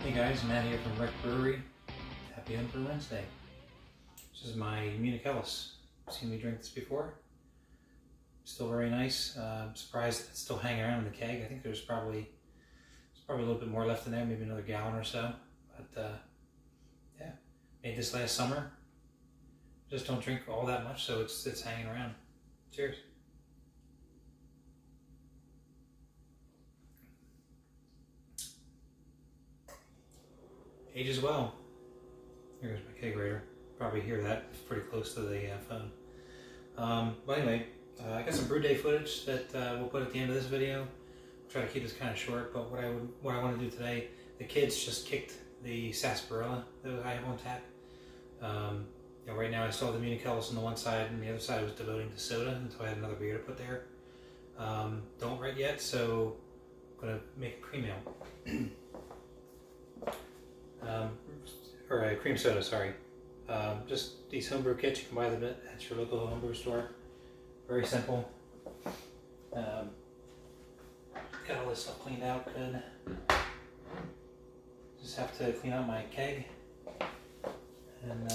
Hey guys, Matt here from Rec Brewery. Happy Homebrew Wednesday. This is my Munich Ellis. Seen me drink this before. Still very nice. I'm surprised it's still hanging around in the keg. I think there's probably a little bit more left in there, maybe another gallon or so. But yeah, made this last summer. Just don't drink all that much, so it's hanging around. Cheers. Ages well. Here's my kegerator. Probably hear that. It's pretty close to the phone. But anyway, I got some Brewday footage that we'll put at the end of this video. I'll try to keep this kind of short, but what I want to do today, the kids just kicked the sarsaparilla that I have on tap. Right now I still have the Munich Ellis on the one side, and the other side I was devoting to soda until I had another beer to put there. Don't write yet, so I'm going to make a cream ale. Or a cream soda, sorry. Just these homebrew kits, you can buy them at your local homebrew store. Very simple. Got all this stuff cleaned out good. Just have to clean out my keg and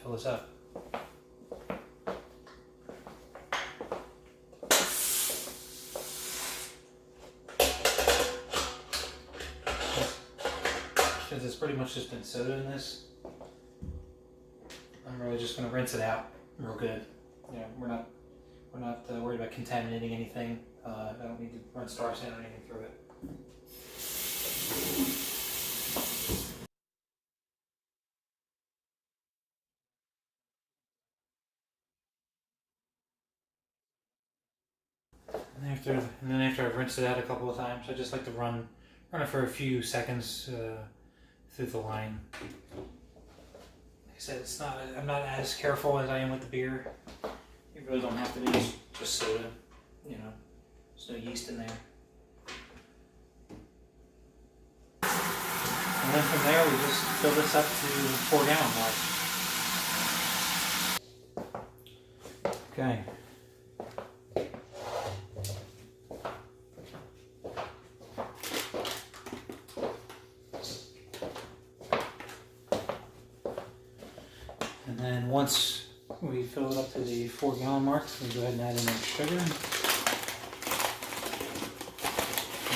fill this up. Since it's pretty much just been soda in this, I'm really just going to rinse it out real good. We're not worried about contaminating anything. I don't need to run Star Sand or anything through it. And then after I've rinsed it out a couple of times, I just like to run it for a few seconds through the line. Like I said, I'm not as careful as I am with the beer. You really don't have to be just soda. There's no yeast in there. And then from there, we just fill this up to the 4-gallon mark. Okay. And then once we fill it up to the 4-gallon mark, we go ahead and add in our sugar. And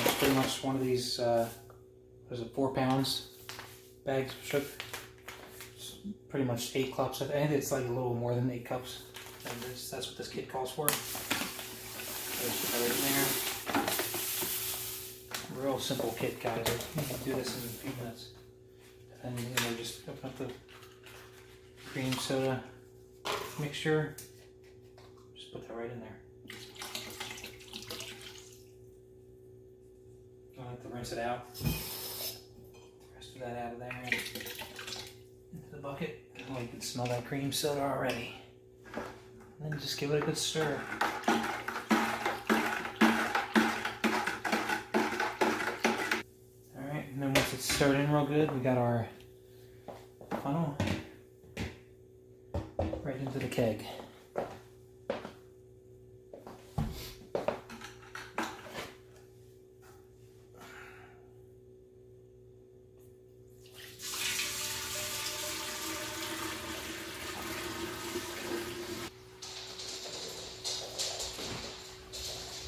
it's pretty much one of these, there's a 4 pounds bags of sugar. It's pretty much 8 cups. I think it's like a little more than 8 cups. And that's what this kit calls for. Just put it in there. Real simple kit, guys. You can do this in a few minutes. And then just open up the cream soda mixture. Just put that right in there. Don't have to rinse it out. The rest of that out of there into the bucket. Oh, you can smell that cream soda already. And then just give it a good stir. Alright, and then once it's stirred in real good, we got our funnel right into the keg.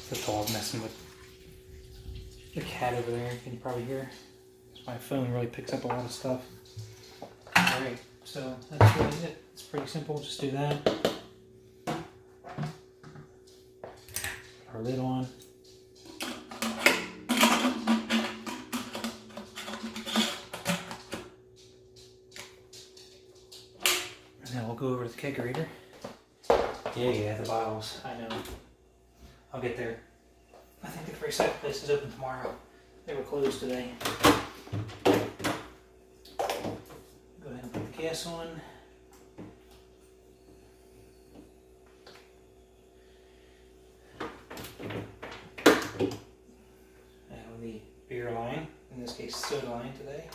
The dog messing with the cat over there, can you probably hear? My phone really picks up a lot of stuff. Alright, so that's really it. It's pretty simple, just do that. Our lid on. And then we'll go over to the kegerator. Yeah, the bottles, I know. I'll get there. I think the recycle place is open tomorrow. They were closed today. Go ahead and put the gas on. And the beer line, in this case soda line today.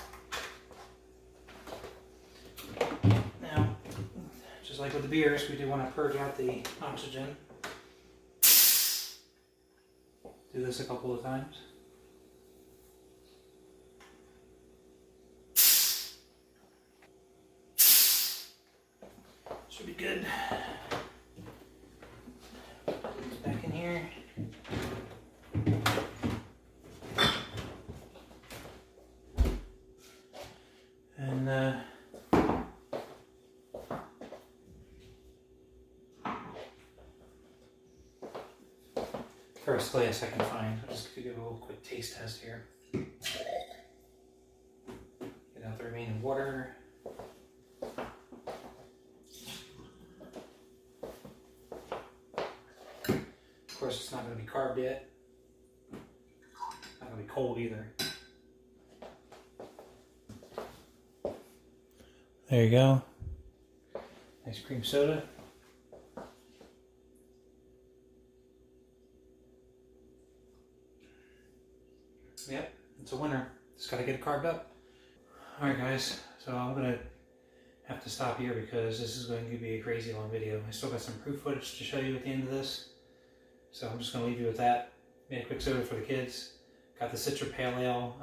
Now, just like with the beers, we do want to purge out the oxygen. Do this a couple of times. Should be good. Back in here. And first glass I can find. I'll just give it a little quick taste test here. Get out the remaining water. Of course, it's not going to be carved yet. Not going to be cold either. There you go. Nice cream soda. Yep, it's a winner. Just got to get it carved up. Alright guys, so I'm going to have to stop here because this is going to be a crazy long video. I still got some proof footage to show you at the end of this. So I'm just going to leave you with that. Made a quick soda for the kids. Got the Citra Pale Ale,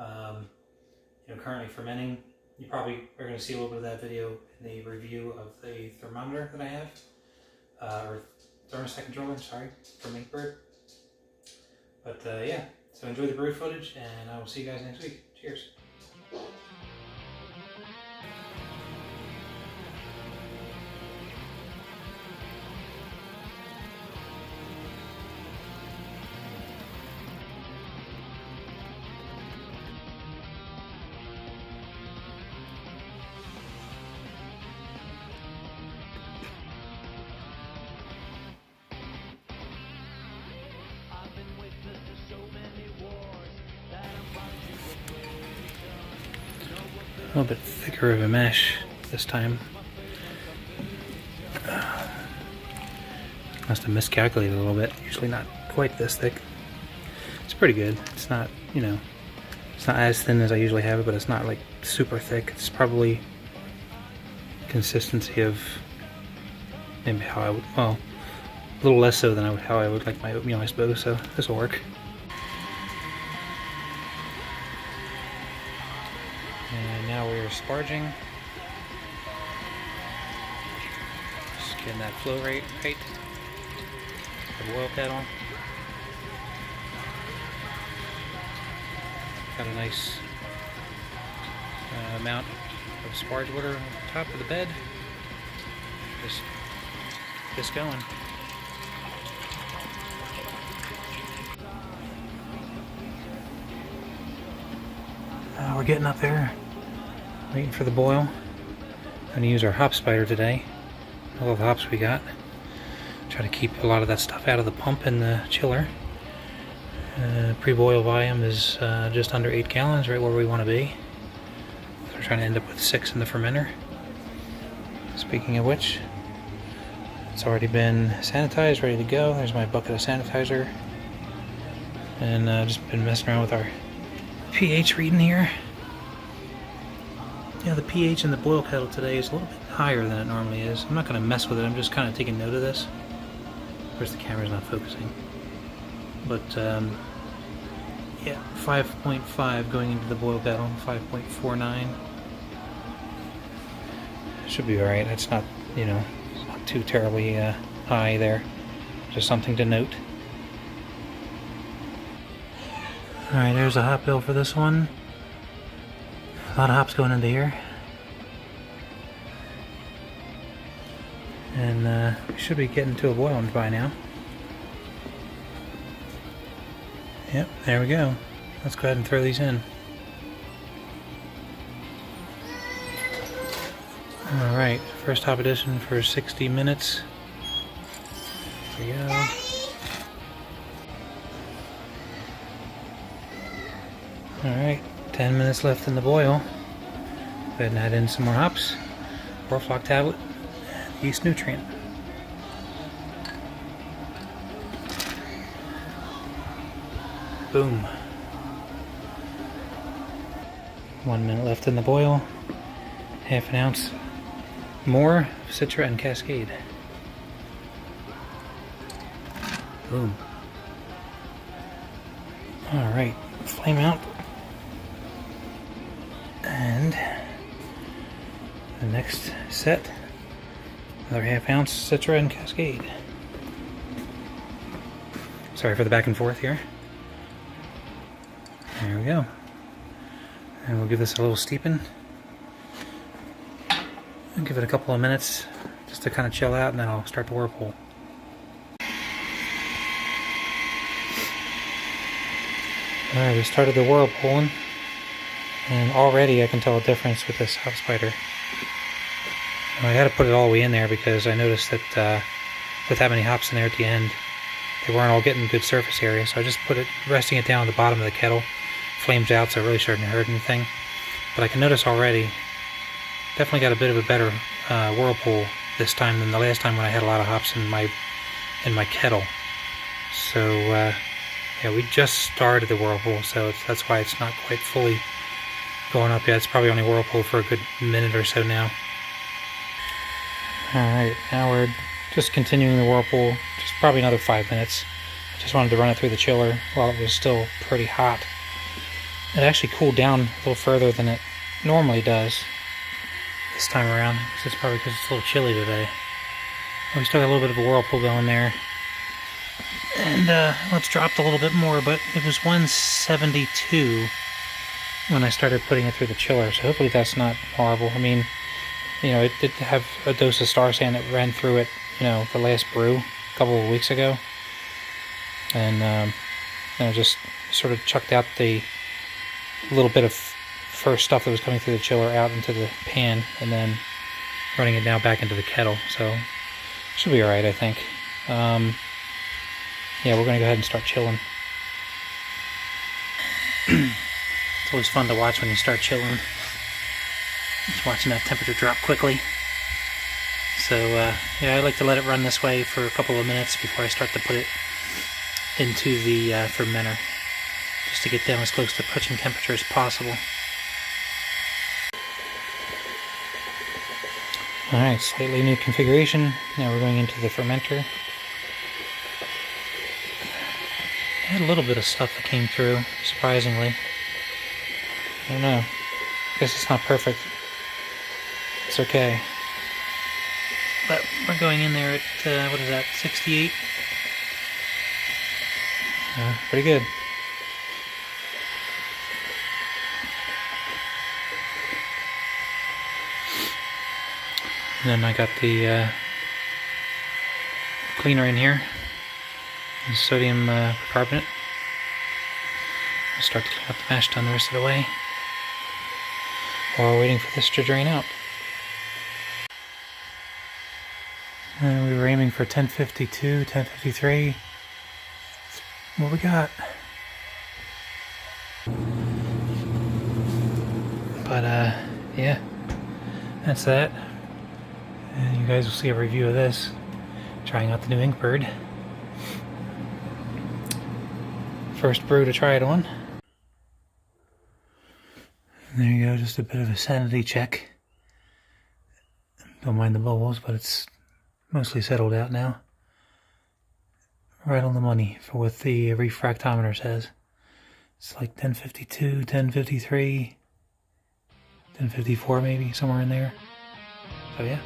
currently fermenting. You probably are going to see a little bit of that video in the review of the thermometer that I have. Or thermostat controller, sorry, from Homebrew. But yeah, so enjoy the brew footage and I will see you guys next week. Cheers. A little bit thicker of a mesh this time. Must have miscalculated a little bit. Usually not quite this thick. It's pretty good. It's not, it's not as thin as I usually have it, but it's not like super thick. It's probably consistency of maybe how I would, well, a little less so than how I would like my oatmeal, I suppose, so this will work. And now we're sparging. Just getting that flow rate right. The boil kettle. Got a nice amount of sparge water on top of the bed. Just going. We're getting up there, waiting for the boil. I'm going to use our hop spider today. All the hops we got. Try to keep a lot of that stuff out of the pump and the chiller. Pre-boil volume is just under 8 gallons, right where we want to be. So we're trying to end up with 6 in the fermenter. Speaking of which, it's already been sanitized, ready to go. There's my bucket of sanitizer. And just been messing around with our pH reading here. Yeah, the pH in the boil kettle today is a little bit higher than it normally is. I'm not going to mess with it, I'm just kind of taking note of this. Of course the camera's not focusing. But yeah, 5.5 going into the boil kettle, 5.49. Should be alright. It's not, not too terribly high there. Just something to note. Alright, there's a hop bill for this one. A lot of hops going into here. And we should be getting to a boil by now. Yep, there we go. Let's go ahead and throw these in. Alright, first hop addition for 60 minutes. There we go. Alright, 10 minutes left in the boil. Go ahead and add in some more hops, Orflock tablet, and yeast nutrient. Boom. 1 minute left in the boil. Half an ounce more Citra and Cascade. Boom. Alright, flame out. And the next set Another half-ounce Citra and Cascade. Sorry for the back and forth here. There we go. And we'll give this a little steeping. And give it a couple of minutes just to kind of chill out, and then I'll start the whirlpool. Alright, we started the whirlpooling, and already I can tell a difference with this hop spider. I had to put it all the way in there because I noticed that with that many hops in there at the end, they weren't all getting good surface area, so I just put it, resting it down at the bottom of the kettle. Flames out, so it really shouldn't hurt anything. But I can notice already, definitely got a bit of a better whirlpool this time than the last time when I had a lot of hops in my kettle. So yeah, we just started the whirlpool, so that's why it's not quite fully going up yet. It's probably only whirlpool for a good minute or so now. Alright, now we're just continuing the whirlpool, just probably another 5 minutes. I just wanted to run it through the chiller while it was still pretty hot. It actually cooled down a little further than it normally does this time around. It's probably because it's a little chilly today. We still got a little bit of a whirlpool going there. And it's dropped a little bit more, but it was 172 when I started putting it through the chiller, so hopefully that's not horrible. I mean, you know, it did have a dose of Star Sand that ran through it, you know, the last brew a couple of weeks ago. And, you know, just sort of chucked out the little bit of first stuff that was coming through the chiller out into the pan, and then running it now back into the kettle. So, should be alright, I think. Yeah, we're going to go ahead and start chilling. It's always fun to watch when you start chilling. Just watching that temperature drop quickly. So, yeah, I like to let it run this way for a couple of minutes before I start to put it into the fermenter, just to get down as close to touching temperature as possible. Alright, slightly new configuration. Now we're going into the fermenter. I had a little bit of stuff that came through, surprisingly. I don't know. I guess it's not perfect. It's okay. But we're going in there at, what is that, 68? Pretty good. And then I got the cleaner in here. Sodium carbonate. I'll start to clean up the mash tun the rest of the way while we're waiting for this to drain out. And we were aiming for 1052, 1053. What we got? But yeah, that's that. And you guys will see a review of this. Trying out the new Inkbird. First brew to try it on. And there you go, just a bit of a sanity check. Don't mind the bubbles, but it's mostly settled out now. Right on the money for what the refractometer says. It's like 1052, 1053, 1054 maybe, somewhere in there. So yeah.